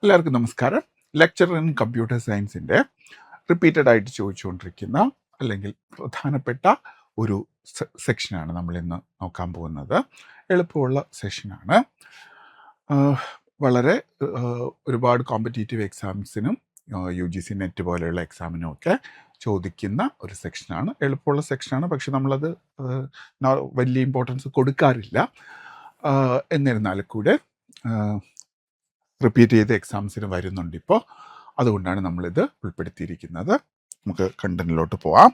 എല്ലാവർക്കും നമസ്കാരം. Lecture in computer സയൻസിൻ്റെ റിപ്പീറ്റഡ് ആയിട്ട് ചോദിച്ചുകൊണ്ടിരിക്കുന്ന അല്ലെങ്കിൽ പ്രധാനപ്പെട്ട ഒരു സെക്ഷനാണ് നമ്മൾ ഇന്ന് നോക്കാൻ പോകുന്നത്. എളുപ്പമുള്ള സെഷനാണ്. വളരെ ഒരുപാട് കോമ്പറ്റീറ്റീവ് എക്സാംസിനും UGC നെറ്റ് പോലെയുള്ള എക്സാമിനും ഒക്കെ ചോദിക്കുന്ന ഒരു സെക്ഷനാണ്. എളുപ്പമുള്ള സെക്ഷനാണ്, പക്ഷെ നമ്മളത് വലിയ ഇമ്പോർട്ടൻസ് കൊടുക്കാറില്ല. എന്നിരുന്നാൽ കൂടെ റിപ്പീറ്റ് ചെയ്ത എക്സാംസിന് വരുന്നുണ്ട് ഇപ്പോൾ. അതുകൊണ്ടാണ് നമ്മളിത് ഉൾപ്പെടുത്തിയിരിക്കുന്നത്. നമുക്ക് കണ്ടന്റിലോട്ട് പോവാം.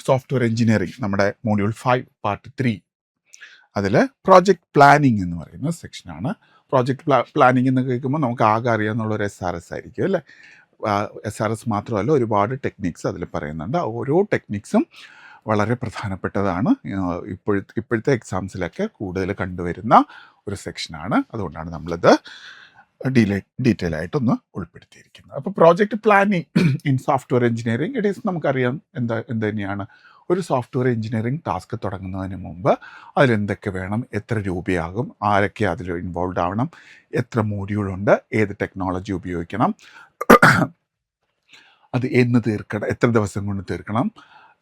സോഫ്റ്റ്വെയർ എഞ്ചിനീയറിംഗ് നമ്മുടെ മോഡ്യൂൾ 5 പാർട്ട് 3, അതിൽ പ്രോജക്റ്റ് പ്ലാനിങ് എന്ന് പറയുന്ന സെക്ഷനാണ്. പ്രോജക്റ്റ് പ്ലാനിങ് എന്ന് കേൾക്കുമ്പോൾ നമുക്ക് ആകെ അറിയാമെന്നുള്ളൊരു SRS ആയിരിക്കും അല്ലേ. SRS മാത്രമല്ല, ഒരുപാട് ടെക്നിക്സ് അതിൽ പറയുന്നുണ്ട്. ഓരോ ടെക്നിക്സും വളരെ പ്രധാനപ്പെട്ടതാണ്. ഇപ്പോഴത്തെ എക്സാംസിലൊക്കെ കൂടുതൽ കണ്ടുവരുന്ന ഒരു സെക്ഷനാണ്. അതുകൊണ്ടാണ് നമ്മളിത് ഡീറ്റെയിൽ ആയിട്ടൊന്ന് ഉൾപ്പെടുത്തിയിരിക്കുന്നത്. അപ്പോൾ project planning in software engineering it is, നമുക്കറിയാം എന്ത് തന്നെയാണ്. ഒരു സോഫ്റ്റ്വെയർ എഞ്ചിനീയറിംഗ് ടാസ്ക് തുടങ്ങുന്നതിന് മുമ്പ് അതിലെന്തൊക്കെ വേണം, എത്ര രൂപയാകും, ആരൊക്കെ അതിൽ ഇൻവോൾവ് ആവണം, എത്ര മോഡ്യൂളുണ്ട്, ഏത് ടെക്നോളജി ഉപയോഗിക്കണം, അത് എന്ന് തീർക്കണം, എത്ര ദിവസം കൊണ്ട് തീർക്കണം,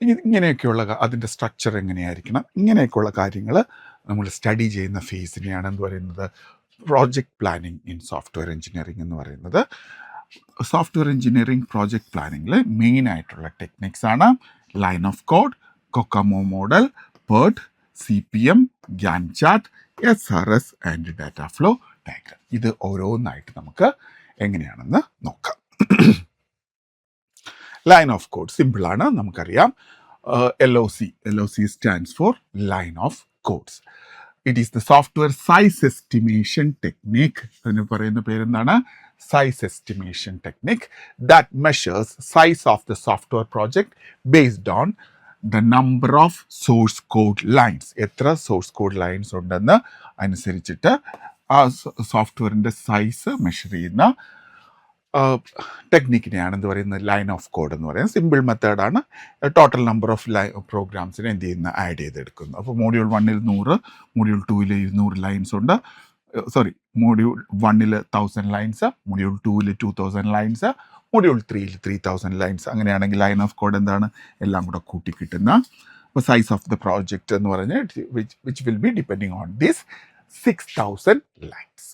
ഇങ്ങനെയൊക്കെയുള്ള അതിൻ്റെ സ്ട്രക്ചർ എങ്ങനെയായിരിക്കണം, ഇങ്ങനെയൊക്കെയുള്ള കാര്യങ്ങൾ നമ്മൾ സ്റ്റഡി ചെയ്യുന്ന ഫേസിനെയാണ് എന്ത് പറയുന്നത്, project planning in software engineering എന്ന് പറയുന്നത്. സോഫ്റ്റ്വെയർ എഞ്ചിനീയറിംഗ് പ്രോജക്റ്റ് പ്ലാനിങ്ങിൽ മെയിൻ ആയിട്ടുള്ള ടെക്നിക്സ് ആണ് line of code, COCOMO model, PERT, CPM, GANT chart, SRS and data flow diagram. ഇത് ഓരോന്നായിട്ട് നമുക്ക് എങ്ങനെയാണെന്ന് നോക്കാം. ലൈൻ ഓഫ് കോഡ് സിമ്പിളാണ്, നമുക്കറിയാം. LOC stands for line of codes. It is the software size estimation technique. അതിന് പറയുന്ന പേരെന്താണ്? Size estimation technique that measures size of the software project based on the number of source code lines. എത്ര source code lines ഉണ്ടെന്ന് അനുസരിച്ചിട്ട് ആ സോഫ്റ്റ്വെയറിൻ്റെ size measure ചെയ്യുന്ന ടെക്നിക്കിനെയാണ് എന്ത് പറയുന്നത്, ലൈൻ ഓഫ് കോഡ് എന്ന് പറയുന്നത്. സിമ്പിൾ മെത്തേഡാണ്. ടോട്ടൽ നമ്പർ ഓഫ് പ്രോഗ്രാംസിനെ എന്ത് ചെയ്യുന്ന ആഡ് ചെയ്തെടുക്കുന്നു. അപ്പോൾ മോഡ്യൂൾ 1-ൽ 100, മോഡ്യൂൾ 2-ൽ 200 ലൈൻസ് ഉണ്ട്. മോഡ്യൂൾ 1-ൽ 1000 ലൈൻസ്, മോഡ്യൂൾ 2-ൽ 2000 ലൈൻസ്, മോഡ്യൂൾ 3-ൽ 3000 ലൈൻസ്. അങ്ങനെയാണെങ്കിൽ ലൈൻ ഓഫ് കോഡ് എന്താണ്, എല്ലാം കൂടെ കൂട്ടി കിട്ടുന്ന. അപ്പോൾ സൈസ് ഓഫ് ദ പ്രോജക്റ്റ് എന്ന് പറഞ്ഞാൽ which will be depending on this 6000 lines.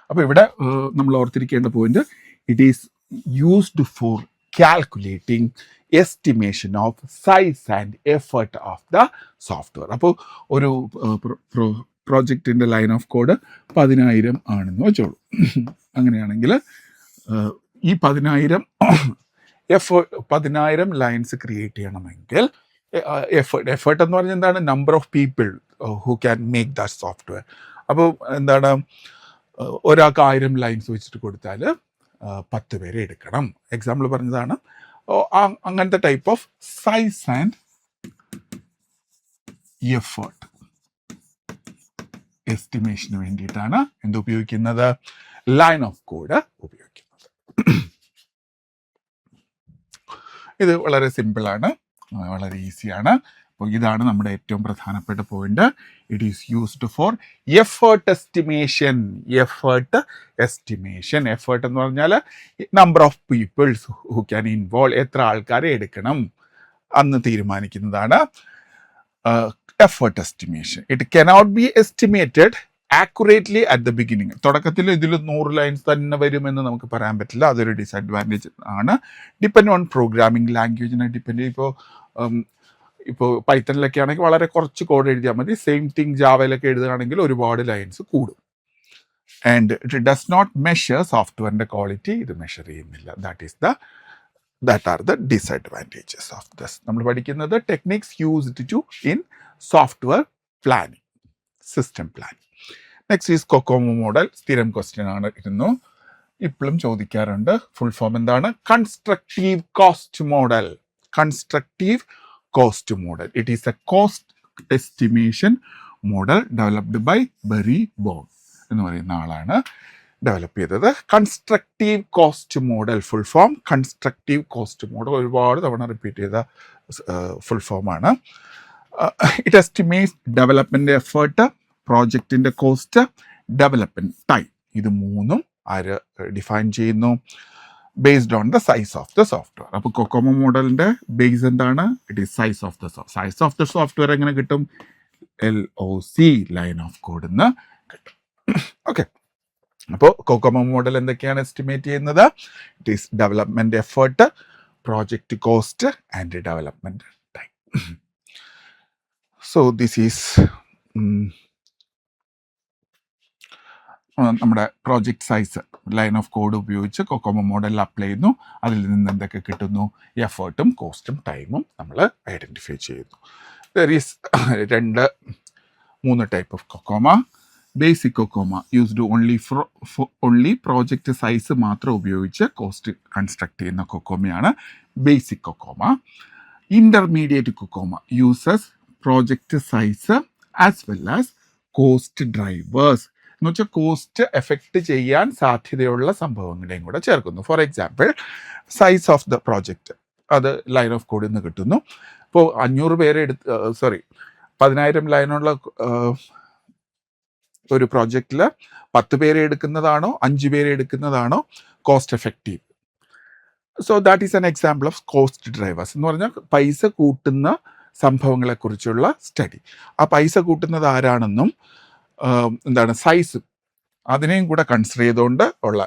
അപ്പോൾ ഇവിടെ നമ്മൾ ഓർത്തിരിക്കേണ്ട point, it is used four calculating estimation of size and effort of the software. അപ്പോൾ ഒരു പ്രോജക്റ്റിൻ്റെ ലൈൻ ഓഫ് കോഡ് 10,000 ആണെന്ന് വെച്ചോളൂ. അങ്ങനെയാണെങ്കിൽ ഈ 10,000 ലൈൻസ് ക്രിയേറ്റ് ചെയ്യണമെങ്കിൽ എഫേർട്ട് എന്ന് പറഞ്ഞാൽ എന്താണ്, number of people who can make the software. അപ്പോൾ എന്താണ്, ഒരാൾക്ക് 1000 ലൈൻസ് വെച്ചിട്ട് കൊടുത്താൽ 10 പേരെ എടുക്കണം. എക്സാമ്പിൾ പറഞ്ഞതാണ്. അങ്ങനത്തെ type of size and effort എസ്റ്റിമേഷന് വേണ്ടിയിട്ടാണ് എന്ത് ഉപയോഗിക്കുന്നത്, ലൈൻ ഓഫ് കോഡ് ഉപയോഗിക്കുന്നത്. ഇത് വളരെ സിമ്പിളാണ്, വളരെ ഈസിയാണ്. അപ്പോൾ ഇതാണ് നമ്മുടെ ഏറ്റവും പ്രധാനപ്പെട്ട point. It is used for effort estimation. Effort എന്ന് പറഞ്ഞാൽ number of peoples who can involve, എത്ര ആൾക്കാരെ എടുക്കണം അന്ന് തീരുമാനിക്കുന്നതാണ് effort estimation. It cannot be estimated accurately at the beginning. തുടക്കത്തിൽ ഇതിൽ 100 ലൈൻസ് തന്നെ വരുമെന്ന് നമുക്ക് പറയാൻ പറ്റില്ല. അതൊരു ഡിസഡ്വാൻറ്റേജ് ആണ്. ഡിപ്പെൻഡ് ഓൺ പ്രോഗ്രാമിംഗ് ലാംഗ്വേജിനെ ഡിപ്പെൻഡ്. ഇപ്പോൾ പൈത്തണിലൊക്കെ ആണെങ്കിൽ വളരെ കുറച്ച് കോഡ് എഴുതിയാൽ മതി. സെയിം തിങ് ജാവയിലൊക്കെ എഴുതുകയാണെങ്കിൽ ഒരുപാട് ലൈൻസ് കൂടും. And it does not measure സോഫ്റ്റ്വെയറിൻ്റെ ക്വാളിറ്റി. ഇത് മെഷർ ചെയ്യുന്നില്ല. That are the disadvantages of this. നമ്മൾ പഠിക്കുന്നത് techniques used to in software planning, system planning. Next is COCOMO model. സ്ഥിരം ക്വസ്റ്റ്യൻ ആണ് ഇരുന്നു, ഇപ്പോഴും ചോദിക്കാറുണ്ട്. ഫുൾ ഫോം എന്താണ്? Constructive cost model. Constructive cost model. It is a cost estimation model developed by Barry Boehm എന്ന് പറയുന്ന ആളാണ് develop ചെയ്തത്. Constructive cost model full form constructive cost model. ഒരുപാട് തവണ റിപ്പീറ്റ് ചെയ്ത ഫുൾ ഫോമാണ്. ഇറ്റ് എസ്റ്റിമേറ്റ്സ് ഡെവലപ്മെൻറ്റ് എഫേർട്ട്, പ്രോജക്റ്റിൻ്റെ cost development time. ഇത് മൂന്നും ആര് ഡിഫൈൻ ചെയ്യുന്നു? Based on the size of the software. അപ്പോൾ കൊക്കോമോ മോഡലിൻ്റെ ബേസ് എന്താണ്? It is size of the size of the software എങ്ങനെ കിട്ടും? LOC, ലൈൻ ഓഫ് കോഡ് എന്ന് കിട്ടും. ഓക്കെ, അപ്പോൾ കൊക്കോമോ മോഡൽ എന്തൊക്കെയാണ് എസ്റ്റിമേറ്റ് ചെയ്യുന്നത്? It is development effort, project cost and development time. So this is നമ്മുടെ project size line of code ഉപയോഗിച്ച് COCOMO മോഡലിൽ അപ്ലൈ ചെയ്യുന്നു. അതിൽ നിന്ന് എന്തൊക്കെ കിട്ടുന്നു? എഫേർട്ടും കോസ്റ്റും ടൈമും നമ്മൾ ഐഡൻറ്റിഫൈ ചെയ്യുന്നു. There is 2-3 type of COCOMO. Basic COCOMO used only project size മാത്രം ഉപയോഗിച്ച് കോസ്റ്റ് കൺസ്ട്രക്ട് ചെയ്യുന്ന കൊക്കോമയാണ് basic COCOMO. Intermediate COCOMO uses project size as well as cost drivers എന്ന് വെച്ചാൽ കോസ്റ്റ് എഫക്റ്റ് ചെയ്യാൻ സാധ്യതയുള്ള സംഭവങ്ങളെയും കൂടെ ചേർക്കുന്നു. For example, size of the project, അത് ലൈൻ ഓഫ് കോഡിൽ നിന്ന് കിട്ടുന്നു. ഇപ്പോൾ 500 പേരെ 10,000 ലൈനുള്ള ഒരു പ്രോജക്റ്റിൽ 10 പേരെ എടുക്കുന്നതാണോ 5 പേരെ എടുക്കുന്നതാണോ cost effective? So that is an example of cost drivers എന്ന് പറഞ്ഞാൽ പൈസ കൂട്ടുന്ന സംഭവങ്ങളെക്കുറിച്ചുള്ള സ്റ്റഡി. ആ പൈസ കൂട്ടുന്നത് ആരാണെന്നും സൈസ് അതിനെയും കൂടെ കൺസിഡർ ചെയ്തുകൊണ്ട് ഉള്ള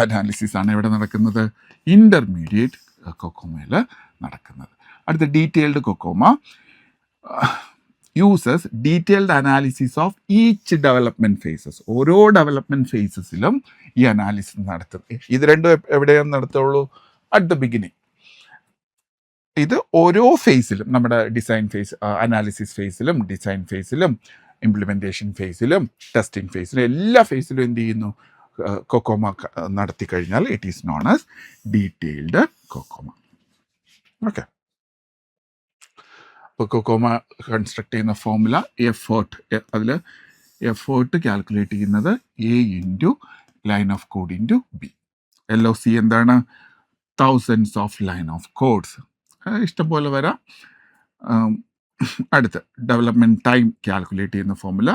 അനാലിസിസ് ആണ് ഇവിടെ നടക്കുന്നത്, ഇൻ്റർമീഡിയറ്റ് കൊക്കോമയിൽ നടക്കുന്നത്. അടുത്ത detailed COCOMO uses detailed analysis of each development phases. ഓരോ ഡെവലപ്മെൻറ്റ് ഫേസസിലും ഈ അനാലിസിസ് നടത്തുന്നത്. ഇത് രണ്ടും എവിടെയാണ് നടത്തുള്ളൂ? At the beginning. ഇത് ഓരോ ഫേസിലും, നമ്മുടെ ഡിസൈൻ ഫേസ്, അനാലിസിസ് ഫേസിലും, ഡിസൈൻ ഫേസിലും, ഇംപ്ലിമെൻറ്റേഷൻ ഫേസിലും, ടെസ്റ്റിംഗ് ഫേസിലും, എല്ലാ ഫേസിലും എന്ത് ചെയ്യുന്നു? കൊക്കോമ നടത്തി കഴിഞ്ഞാൽ it is known as detailed കൊക്കോമ. Okay, ഇപ്പോൾ കൊക്കോമ കൺസ്ട്രക്ട് ചെയ്യുന്ന ഫോർമുല എഫേർട്ട്, അതിൽ എഫേർട്ട് കാൽക്കുലേറ്റ് ചെയ്യുന്നത് A into line of code into B. LOC എന്താണ്? Thousands of line of codes, ഇഷ്ടംപോലെ വരാം. അടുത്ത് ഡെവലപ്മെൻറ്റ് ടൈം കാൽക്കുലേറ്റ് ചെയ്യുന്ന formula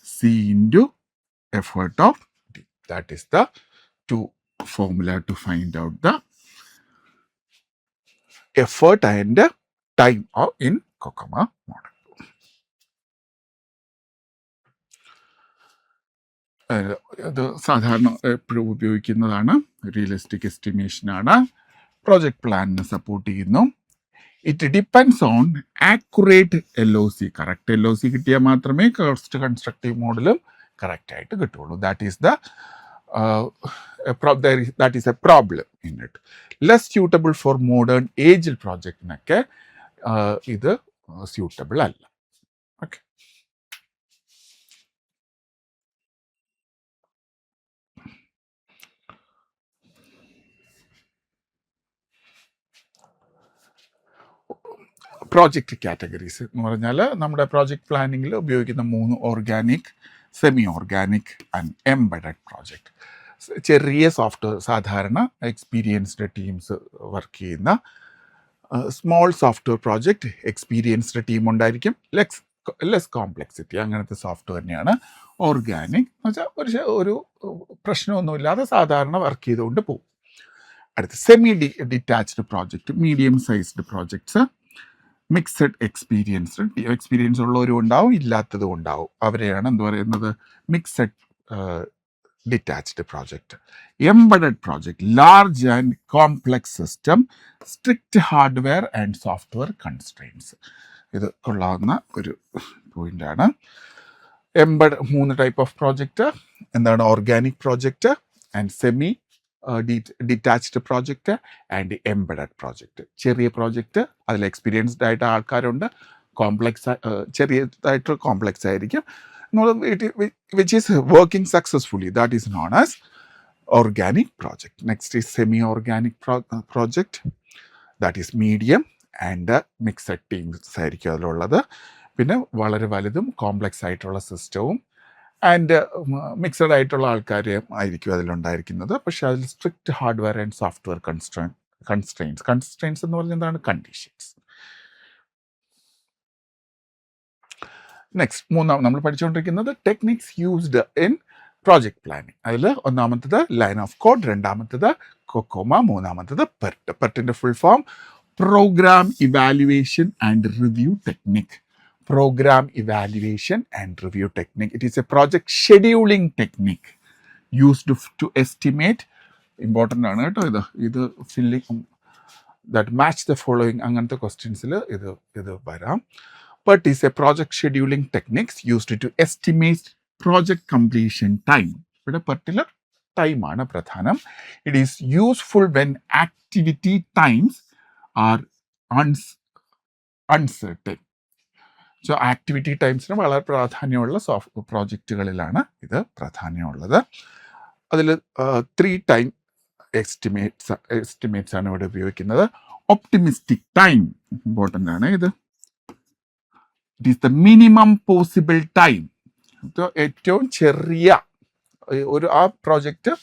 C into effort of D. That is the 2 formula to find out the effort and time in COCOMO model. ഇത് സാധാരണ എപ്പോഴും ഉപയോഗിക്കുന്നതാണ്. Realistic എസ്റ്റിമേഷനാണ്. പ്രോജക്റ്റ് പ്ലാനിനെ സപ്പോർട്ട് ചെയ്യുന്നു. It depends on accurate LOC. Correct LOC കിട്ടിയാൽ മാത്രമേ കോസ്റ്റ് കൺസ്ട്രക്റ്റീവ് മോഡലും കറക്റ്റായിട്ട് കിട്ടുള്ളൂ. That is a problem in it. Less suitable for modern aged പ്രോജക്റ്റിനൊക്കെ ഇത് സ്യൂട്ടബിൾ അല്ല. ഓക്കെ, പ്രോജക്റ്റ് കാറ്റഗറീസ് എന്ന് പറഞ്ഞാൽ നമ്മുടെ പ്രോജക്റ്റ് പ്ലാനിങ്ങിൽ ഉപയോഗിക്കുന്ന 3: organic, semi organic and embedded project. ചെറിയ സോഫ്റ്റ്വെയർ, സാധാരണ എക്സ്പീരിയൻസ്ഡ് ടീംസ് വർക്ക് ചെയ്യുന്ന small software project, experienced team ഉണ്ടായിരിക്കും, ലെസ് കോംപ്ലക്സിറ്റി, അങ്ങനത്തെ സോഫ്റ്റ്വെയർ തന്നെയാണ് ഓർഗാനിക് എന്ന് വെച്ചാൽ ഒരു പ്രശ്നമൊന്നുമില്ലാതെ സാധാരണ വർക്ക് ചെയ്തുകൊണ്ട് പോകും. അടുത്ത് semi detached project, medium sized projects, mixed experience ഉള്ളവരും ഉണ്ടാവും, ഇല്ലാത്തതും ഉണ്ടാവും. അവരെയാണ് എന്ത് പറയുന്നത്? Mixed detached project. Embedded project, large and complex system, strict hardware and software constraints. ഇത് കൊള്ളാവുന്ന ഒരു പോയിന്റാണ്. 3 ടൈപ്പ് ഓഫ് പ്രോജക്റ്റ് എന്താണ്? Organic project and semi detached project and embedded project. ചെറിയ പ്രോജക്റ്റ്, അതിൽ എക്സ്പീരിയൻസ്ഡ് ആയിട്ട് ആൾക്കാരുണ്ട്, ചെറിയതായിട്ട് കോംപ്ലക്സ് ആയിരിക്കും, which is working successfully. That is known as organic project. Next is semi organic project, that is medium and mixed teams ആയിരിക്കും അതിലുള്ളത്. പിന്നെ വളരെ വലുതും കോംപ്ലക്സ് ആയിട്ടുള്ള സിസ്റ്റവും ആൻഡ് മിക്സഡ് ആയിട്ടുള്ള ആൾക്കാർ ആയിരിക്കും അതിലുണ്ടായിരിക്കുന്നത്. പക്ഷേ അതിൽ strict hardware and software constraints എന്ന് പറഞ്ഞാൽ എന്താണ്? കണ്ടീഷൻസ്. നെക്സ്റ്റ്, 3 നമ്മൾ പഠിച്ചുകൊണ്ടിരിക്കുന്നത് techniques used in project planning. അതിൽ ഒന്നാമത്തത് ലൈൻ ഓഫ് കോഡ്, രണ്ടാമത്തത് കൊക്കോമ, മൂന്നാമത്തത് പെർട്ട്. പെർട്ടിൻ്റെ full form program evaluation and review technique. Program evaluation and review technique. It is a project scheduling technique used to estimate, important ആണ് കേട്ടോ ഇത് filling that match the following അങ്ങനത്തെ ക്വസ്റ്റ്യൻസിൽ ഇത് വരാം. But is a project scheduling techniques used to estimate project completion time. ഇവിടെ particular ടൈമാണ് പ്രധാനം. It is useful when activity times are uncertain. So activity ടൈംസിന് വളരെ പ്രാധാന്യമുള്ള പ്രോജക്റ്റുകളിലാണ് ഇത് പ്രാധാന്യമുള്ളത്. അതിൽ 3 ടൈം എസ്റ്റിമേറ്റ്സ് ആണ് ഇവിടെ ഉപയോഗിക്കുന്നത്. ഒപ്റ്റിമിസ്റ്റിക് ടൈം ഇമ്പോർട്ടൻ്റ് ആണ്. It is the minimum possible time. ഏറ്റവും ചെറിയ ആ പ്രോജക്റ്റ്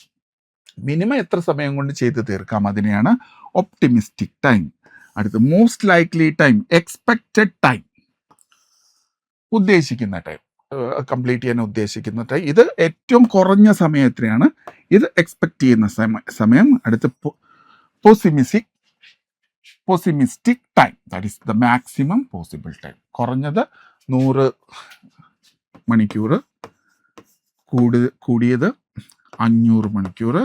മിനിമം എത്ര സമയം കൊണ്ട് ചെയ്ത് തീർക്കാം, അതിനെയാണ് ഒപ്റ്റിമിസ്റ്റിക് ടൈം. അടുത്ത് most likely time, expected time, ഉദ്ദേശിക്കുന്ന ടൈം, കംപ്ലീറ്റ് ചെയ്യാൻ ഉദ്ദേശിക്കുന്ന ടൈം. ഇത് ഏറ്റവും കുറഞ്ഞ സമയം എത്രയാണ്, ഇത് എക്സ്പെക്റ്റ് ചെയ്യുന്ന സമയം. അടുത്ത് pessimistic time, that is the maximum possible time. കുറഞ്ഞത് 100 മണിക്കൂർ, കൂടിയത് 500 മണിക്കൂർ,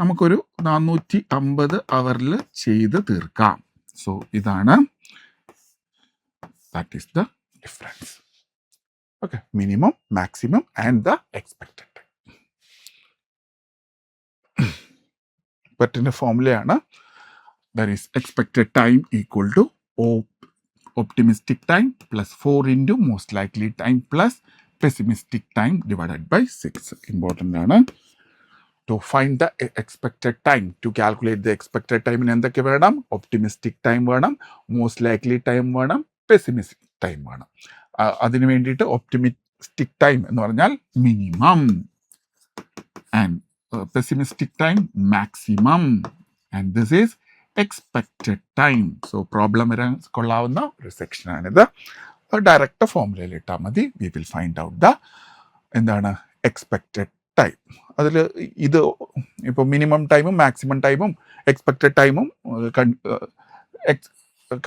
നമുക്കൊരു 450 അവറിൽ ചെയ്ത് തീർക്കാം. സോ ഇതാണ്, that is the difference. Okay, minimum, maximum and the expected time. പെർട്ടിൻ്റെ ഫോർമുലയാണ്, that is expected time equal to optimistic time plus 4 into most likely time plus pessimistic time divided by 6. Important ആണ്. To find the expected time, to calculate the expected time, എന്തൊക്കെ വേണം? Optimistic time വേണം, most likely time വേണം, pessimistic time വേണം. അതിന് വേണ്ടിയിട്ട് optimistic time എന്ന് പറഞ്ഞാൽ minimum, and pessimistic time maximum, and this is expected time. So problem വരാൻ കൊള്ളാവുന്ന ഒരു സെക്ഷനാണിത്. ഡയറക്റ്റ് ഫോർമുലയിൽ ഇട്ടാൽ മതി. We will find out the എന്താണ് എക്സ്പെക്റ്റഡ് ടൈം. അതിൽ ഇത് ഇപ്പോൾ മിനിമം ടൈമും മാക്സിമം ടൈമും എക്സ്പെക്റ്റഡ് ടൈമും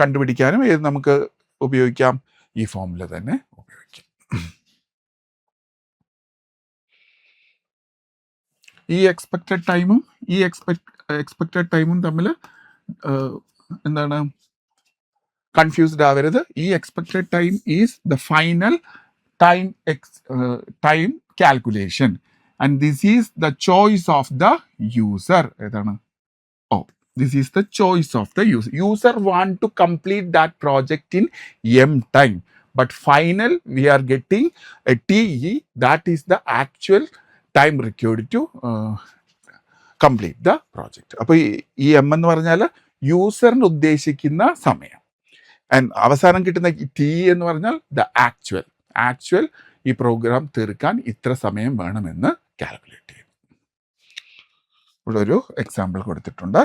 കണ്ടുപിടിക്കാനും ഇത് നമുക്ക് ഉപയോഗിക്കാം, ഈ ഫോമുല തന്നെ ഉപയോഗിക്കാം. ഈ എക്സ്പെക്റ്റഡ് ടൈമും തമ്മിൽ എന്താണ് കൺഫ്യൂസ്ഡ് ആവരുത്. ഈ expected time is the final time calculation and this is the choice of the user. ഏതാണ്? This is the choice of the user. User want to complete that project in M time, but final we are getting a TE, that is the actual time required to complete the project. അപ്പോൾ ഈ M എന്ന് പറഞ്ഞാൽ യൂസറിന് ഉദ്ദേശിക്കുന്ന സമയം, and അവസാനം കിട്ടുന്ന T എന്ന് പറഞ്ഞാൽ ദ ആക്ച്വൽ ഈ പ്രോഗ്രാം തീർക്കാൻ ഇത്ര സമയം വേണമെന്ന് കാൽക്കുലേറ്റ് ചെയ്യും. ഇവിടെ ഒരു എക്സാമ്പിൾ കൊടുത്തിട്ടുണ്ട്.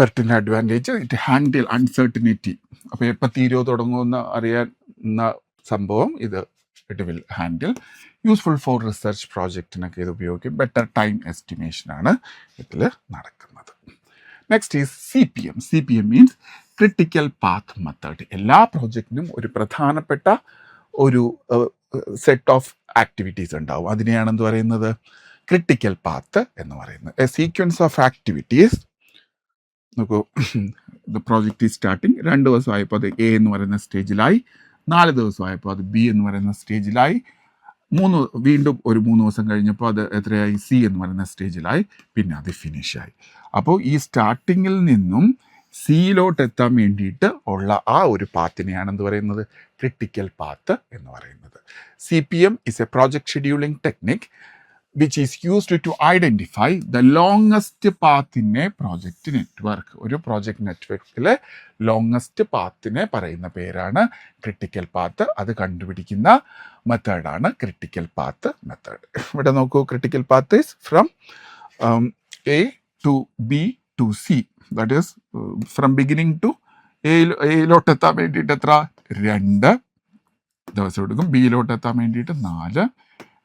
പെർട്ടിൻ്റെ അഡ്വാൻറ്റേജ്, ഇറ്റ് ഹാൻഡിൽ അൺസർട്ടനിറ്റി. അപ്പോൾ എപ്പോൾ തീരുമോ തുടങ്ങുമെന്ന് അറിയാവുന്ന സംഭവം it will handle. Useful for research പ്രോജക്റ്റിനൊക്കെ ഇത് ഉപയോഗിക്കും. ബെറ്റർ ടൈം എസ്റ്റിമേഷനാണ് ഇതിൽ നടക്കുന്നത്. Next is CPM. CPM means critical path method. എല്ലാ പ്രോജക്റ്റിനും ഒരു പ്രധാനപ്പെട്ട ഒരു സെറ്റ് ഓഫ് ആക്ടിവിറ്റീസ് ഉണ്ടാവും. അതിനെയാണെന്ന് പറയുന്നത് ക്രിട്ടിക്കൽ പാത്ത് എന്ന് പറയുന്നത്. A sequence of activities. നോക്കൂ, ദ പ്രോജക്റ്റ് ഈസ് സ്റ്റാർട്ടിങ്. 2 ദിവസമായപ്പോൾ അത് A എന്ന് പറയുന്ന സ്റ്റേജിലായി, 4 ദിവസമായപ്പോൾ അത് B എന്ന് പറയുന്ന സ്റ്റേജിലായി, വീണ്ടും ഒരു 3 ദിവസം കഴിഞ്ഞപ്പോൾ അത് എത്രയായി? C എന്ന് പറയുന്ന സ്റ്റേജിലായി, പിന്നെ അത് ഫിനിഷായി. അപ്പോൾ ഈ സ്റ്റാർട്ടിങ്ങിൽ നിന്നും സിയിലോട്ട് എത്താൻ വേണ്ടിയിട്ട് ഉള്ള ആ ഒരു പാത്തിനെയാണെന്ന് പറയുന്നത് ക്രിട്ടിക്കൽ പാത്ത് എന്ന് പറയുന്നത്. CPM is A project scheduling technique which is used to identify the longest path in a project network. ഒരു പ്രോജക്റ്റ് നെറ്റ്വർക്കിലെ ലോങ്ങസ്റ്റ് പാത്തിനെ പറയുന്ന പേരാണ് ക്രിട്ടിക്കൽ പാത്ത്. അത് കണ്ടുപിടിക്കുന്ന മെത്തേഡാണ് ക്രിട്ടിക്കൽ പാത്ത് മെത്തേഡ്. ഇവിടെ നോക്കൂ, critical path is from A to B to C. That is from beginning to എയിലോട്ട് എത്താൻ വേണ്ടിയിട്ട് എത്ര? 2 ദിവസം എടുക്കും. ബിയിലോട്ട് എത്താൻ വേണ്ടിയിട്ട് 4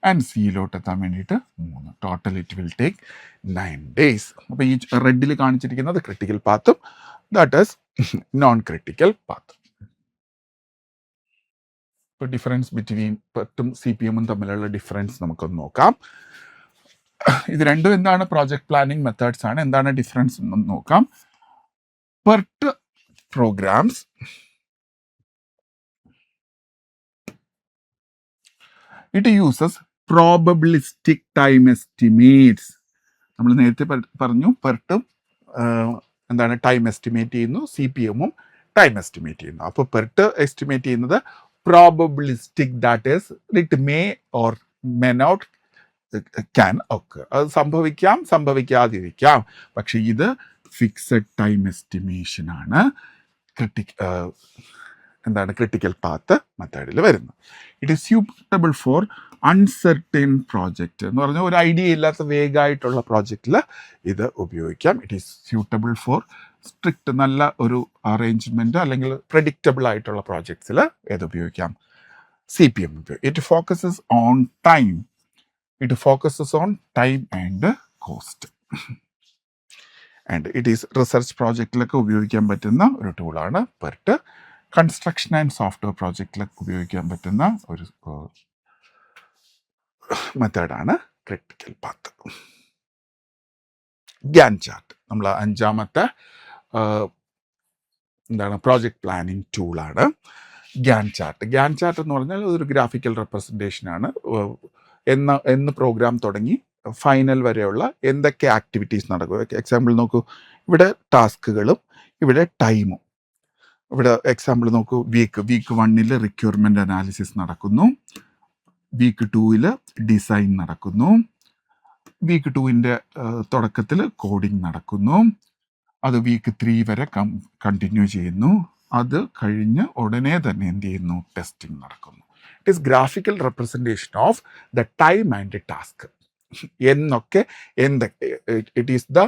ആൻഡ് സിയിലോട്ട് എത്താൻ വേണ്ടിയിട്ട് 3. Total it will take 9 days. അപ്പോൾ ഈ റെഡിൽ കാണിച്ചിരിക്കുന്നത് critical Pathum that is known critical പാത്തും. ഇപ്പോൾ ഡിഫറൻസ് ബിറ്റ്വീൻ പെർട്ടും CPM തമ്മിലുള്ള ഡിഫറൻസ് നമുക്കൊന്ന് നോക്കാം. ഇത് രണ്ടും എന്താണ്? പ്രോജക്റ്റ് പ്ലാനിങ് മെത്തേഡ്സ് ആണ്. എന്താണ് ഡിഫറൻസ് എന്ന് നോക്കാം. PERT programs it uses probabilistic time estimates. നമ്മൾ നേരത്തെ പറഞ്ഞു PERT എന്താണ് ടൈം എസ്റ്റിമേറ്റ് ചെയ്യുന്നു, CPM ടൈം എസ്റ്റിമേറ്റ് ചെയ്യുന്നു. അപ്പോൾ PERT എസ്റ്റിമേറ്റ് ചെയ്യുന്നത് probabilistic, that is it may or may not can ഒക്കെ, അത് സംഭവിക്കാം സംഭവിക്കാതിരിക്കാം. പക്ഷെ ഇത് ഫിക്സഡ് ടൈം എസ്റ്റിമേഷൻ ആണ് ക്രിട്ടിക്കൽ പാത്ത് മെത്തേഡിൽ വരുന്നത്. It is suitable for uncertain project എന്ന് പറഞ്ഞാൽ ഒരു ഐഡിയ ഇല്ലാത്ത വേഗമായിട്ടുള്ള പ്രോജക്റ്റിൽ ഇത് ഉപയോഗിക്കാം. It is suitable for strict നല്ല ഒരു അറേഞ്ച്മെൻറ്റ് അല്ലെങ്കിൽ പ്രഡിക്റ്റബിൾ ആയിട്ടുള്ള പ്രോജക്ട്സിൽ ഏത് ഉപയോഗിക്കാം? CPM. It focuses on time. It focuses on time and cost. And it is research പ്രോജക്റ്റിലൊക്കെ ഉപയോഗിക്കാൻ പറ്റുന്ന ഒരു ടൂളാണ് PERT. കൺസ്ട്രക്ഷൻ ആൻഡ് സോഫ്റ്റ്വെയർ പ്രോജക്റ്റിലൊക്കെ ഉപയോഗിക്കാൻ പറ്റുന്ന ഒരു മെത്തേഡാണ് ക്രിട്ടിക്കൽ പാത്ത്. ഗ്യാൻ ചാർട്ട് നമ്മൾ 5ാമത്തെ പ്രോജക്റ്റ് പ്ലാനിങ് ടൂളാണ് ഗ്യാൻ ചാർട്ട്. ഗ്യാൻ ചാർട്ട് എന്ന് പറഞ്ഞാൽ ഒരു ഗ്രാഫിക്കൽ റെപ്രസെൻറ്റേഷനാണ്. എന്ന് പ്രോഗ്രാം തുടങ്ങി ഫൈനൽ വരെയുള്ള എന്തൊക്കെ ആക്ടിവിറ്റീസ് നടക്കും. എക്സാമ്പിൾ നോക്കൂ, ഇവിടെ ടാസ്കുകളും ഇവിടെ ടൈമും. ഇവിടെ എക്സാമ്പിൾ നോക്കൂ, വീക്ക് 1 റിക്വയർമെൻറ്റ് അനാലിസിസ് നടക്കുന്നു, വീക്ക് 2 ഡിസൈൻ നടക്കുന്നു, വീക്ക് 2 തുടക്കത്തിൽ കോഡിംഗ് നടക്കുന്നു, അത് വീക്ക് 3 വരെ കണ്ടിന്യൂ ചെയ്യുന്നു, അത് കഴിഞ്ഞ് ഉടനെ തന്നെ എന്ത് ചെയ്യുന്നു? ടെസ്റ്റിംഗ് നടക്കുന്നു. It is graphical representation of the time and task. എന്നൊക്കെ എന്തൊക്കെ it is the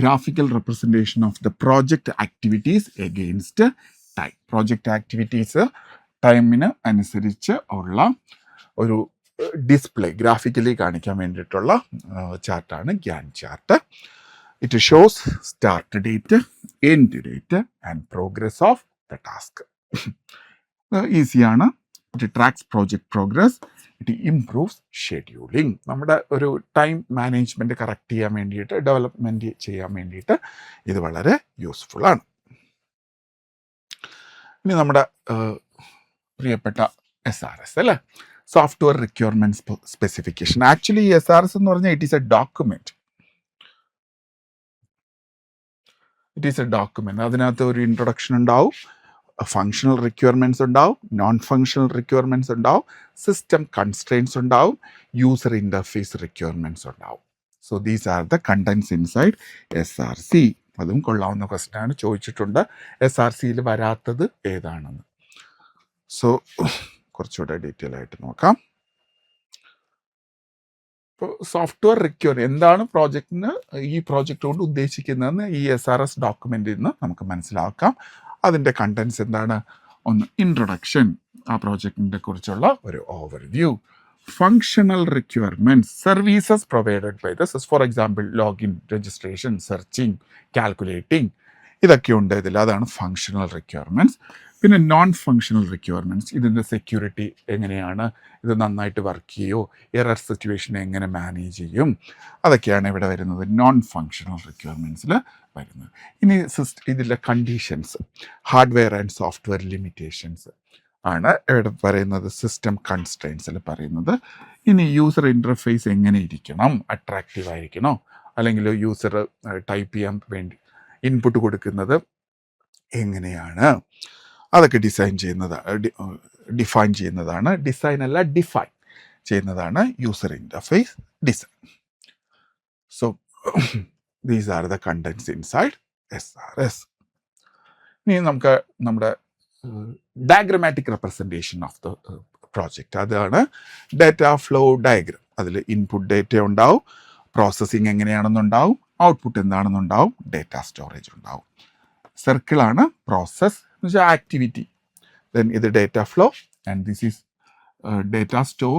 graphical representation of the project activities against time. Project activities ടൈമിന് അനുസരിച്ച് ഉള്ള ഒരു ഡിസ്പ്ലേ ഗ്രാഫിക്കലി കാണിക്കാൻ വേണ്ടിയിട്ടുള്ള ചാർട്ടാണ് Gantt chart. It shows start date, end date and progress of the task. ഈസിയാണ്. It tracks project progress. It improves scheduling. നമ്മുടെ ഒരു ടൈം മാനേജ്മെൻറ്റ് കറക്റ്റ് ചെയ്യാൻ വേണ്ടിയിട്ട്, ഡെവലപ്മെൻറ്റ് ചെയ്യാൻ വേണ്ടിയിട്ട് ഇത് വളരെ യൂസ്ഫുൾ ആണ്. ഇനി നമ്മുടെ പ്രിയപ്പെട്ട SRS അല്ലേ, software requirement specification. Actually SRS എന്ന് പറഞ്ഞാൽ ഇറ്റ് ഈസ് എ ഡോക്യുമെൻറ്റ്. അതിനകത്ത് ഒരു ഇൻട്രൊഡക്ഷൻ ഉണ്ടാവും, ഫങ്ഷണൽ റിക്വയർമെൻറ്റ്സ് ഉണ്ടാവും, നോൺ ഫങ്ഷണൽ റിക്വയർമെൻറ്റ്സ് ഉണ്ടാവും, സിസ്റ്റം കൺസ്ട്രെയിൻസ് ഉണ്ടാവും, യൂസർ ഇൻ്റർഫേസ് റിക്വയർമെൻറ്റ്സ് ഉണ്ടാവും. So these are the contents inside SRC. അതും കൊള്ളാവുന്ന ക്വസ്റ്റ്യനാണ്, ചോദിച്ചിട്ടുണ്ട് SRCയിൽ വരാത്തത് ഏതാണെന്ന്. സോ കുറച്ചുകൂടെ ഡീറ്റെയിൽ ആയിട്ട് നോക്കാം. ഇപ്പോൾ സോഫ്റ്റ്വെയർ എന്താണ് പ്രോജക്റ്റിന് ഈ പ്രോജക്റ്റ് കൊണ്ട് ഉദ്ദേശിക്കുന്നതെന്ന് ഈ SRS ഡോക്യുമെൻറ്റിൽ നിന്ന് നമുക്ക് മനസ്സിലാക്കാം. അതിൻ്റെ കണ്ടൻസ് എന്താണ്? ഒന്ന് ഇൻട്രൊഡക്ഷൻ, ആ പ്രോജക്റ്റിനെ കുറിച്ചുള്ള ഒരു overview. Functional requirements, services provided by this, for example login, registration, searching, calculating, ഇതൊക്കെയുണ്ട് ഇതിൽ. അതാണ് ഫങ്ഷണൽ റിക്വയർമെൻറ്റ്സ്. പിന്നെ നോൺ ഫങ്ഷണൽ റിക്വയർമെൻറ്റ്സ്, ഇതിൻ്റെ സെക്യൂരിറ്റി എങ്ങനെയാണ്, ഇത് നന്നായിട്ട് വർക്ക് ചെയ്യുമോ, എറർ സിറ്റുവേഷനെ എങ്ങനെ മാനേജ് ചെയ്യും, അതൊക്കെയാണ് ഇവിടെ വരുന്നത് നോൺ ഫങ്ഷണൽ റിക്വയർമെൻറ്റ്സിൽ വരുന്നത്. ഇനി ഇതിലെ conditions, hardware and software limitations ആണ് ഇവിടെ പറയുന്നത്, സിസ്റ്റം കൺസ്ട്രെയിൻസിൽ പറയുന്നത്. ഇനി യൂസർ ഇൻ്റർഫേസ് എങ്ങനെ ഇരിക്കണം, അട്രാക്റ്റീവ് ആയിരിക്കണോ, അല്ലെങ്കിൽ യൂസർ ടൈപ്പ് ചെയ്യാൻ വേണ്ടി ഇൻപുട്ട് കൊടുക്കുന്നത് എങ്ങനെയാണ്, അതൊക്കെ ഡിഫൈൻ ചെയ്യുന്നതാണ്. ഡിസൈൻ അല്ല, ഡിഫൈൻ ചെയ്യുന്നതാണ് user interface design. So these are the contents inside SRS. ഇനി നമുക്ക് നമ്മുടെ diagrammatic representation of the project, അതാണ് ഡാറ്റ ഫ്ലോ ഡയഗ്രാം. അതിൽ ഇൻപുട്ട് ഡേറ്റ ഉണ്ടാവും, പ്രോസസ്സിങ് എങ്ങനെയാണെന്നുണ്ടാവും, ഔട്ട്പുട്ട് എന്താണെന്നുണ്ടാവും, ഡേറ്റ സ്റ്റോറേജ് ഉണ്ടാവും. സർക്കിളാണ് പ്രോസസ് എന്ന് വെച്ചാൽ ആക്ടിവിറ്റി, ദെൻ ഇത് data flow, and this is data store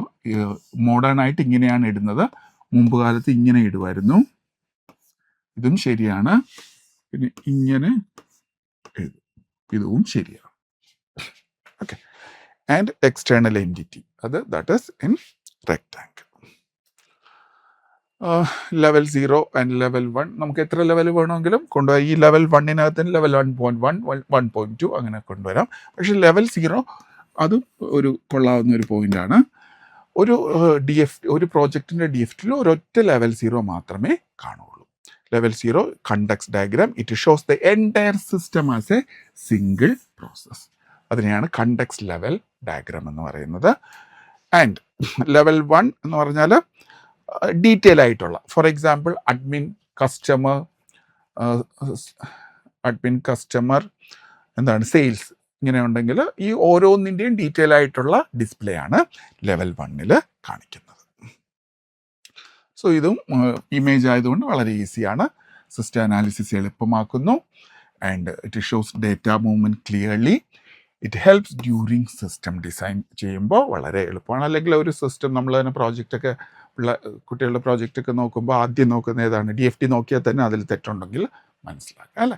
modern ആയിട്ട് ഇങ്ങനെയാണ് ഇടുന്നത്. മുമ്പ് കാലത്ത് ഇങ്ങനെ ഇടുമായിരുന്നു. ഇതും ശരിയാണ്. പിന്നെ ഇങ്ങനെ എഴുതും, ഇതും ശരിയാണ്. Okay. And external entity that is in rectangle. Level 0 and level 1 നമുക്ക് എത്ര ലെവൽ വേണമെങ്കിലും കൊണ്ടുപോകാം. ഈ ലെവൽ 1-നകത്ത് ലെവൽ 1.1, 1.2 അങ്ങനെ കൊണ്ടുവരാം. പക്ഷേ ലെവൽ 0 അതും ഒരു കൊള്ളാവുന്ന ഒരു പോയിന്റാണ്. ഒരു ഒരു പ്രോജക്റ്റിൻ്റെ DFT ഒരൊറ്റ ലെവൽ 0 മാത്രമേ കാണുള്ളൂ. Level 0 context diagram, it shows the entire system as a single process. അതിനെയാണ് കണ്ടക്സ് ലെവൽ ഡയഗ്രാം എന്ന് പറയുന്നത്. ആൻഡ് ലെവൽ 1 എന്ന് പറഞ്ഞാൽ ഡീറ്റെയിൽ ആയിട്ടുള്ള, ഫോർ എക്സാമ്പിൾ അഡ്മിൻ കസ്റ്റമർ എന്താണ് സെയിൽസ് ഇങ്ങനെ ഉണ്ടെങ്കിൽ ഈ ഓരോന്നിൻ്റെയും ഡീറ്റെയിൽ ആയിട്ടുള്ള ഡിസ്പ്ലേ ആണ് ലെവൽ 1-ൽ കാണിക്കുന്നത്. സോ ഇതും ഇമേജ് ആയതുകൊണ്ട് വളരെ ഈസിയാണ്. സിസ്റ്റം അനാലിസിസ് എളുപ്പമാക്കുന്നു. And it shows data movement clearly. It helps during system design ചെയ്യുമ്പോൾ വളരെ എളുപ്പമാണ്. അല്ലെങ്കിൽ ഒരു സിസ്റ്റം നമ്മൾ തന്നെ പ്രോജക്റ്റൊക്കെ കുട്ടികളുടെ പ്രോജക്റ്റൊക്കെ നോക്കുമ്പോൾ ആദ്യം നോക്കുന്ന ഏതാണ്? DFT നോക്കിയാൽ തന്നെ അതിൽ തെറ്റുണ്ടെങ്കിൽ മനസ്സിലാക്കാം അല്ലേ?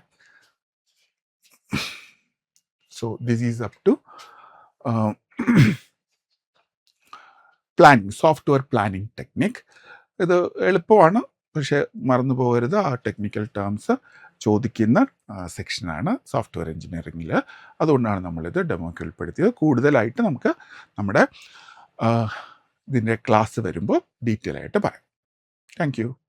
So this is up to planning, software planning technique. ഇത് എളുപ്പമാണ്, പക്ഷേ മറന്നു പോകരുത്, ആ ടെക്നിക്കൽ ടേംസ് ചോദിക്കുന്ന സെക്ഷനാണ് സോഫ്റ്റ്വെയർ എഞ്ചിനീയറിംഗിൽ. അതുകൊണ്ടാണ് നമ്മളിത് ഡെമോയ്ക്ക് ഉൾപ്പെടുത്തിയത്. കൂടുതലായിട്ട് നമുക്ക് നമ്മുടെ ഇതിൻ്റെ ക്ലാസ് വരുമ്പോൾ ഡീറ്റെയിൽ ആയിട്ട് പറയാം. Thank you.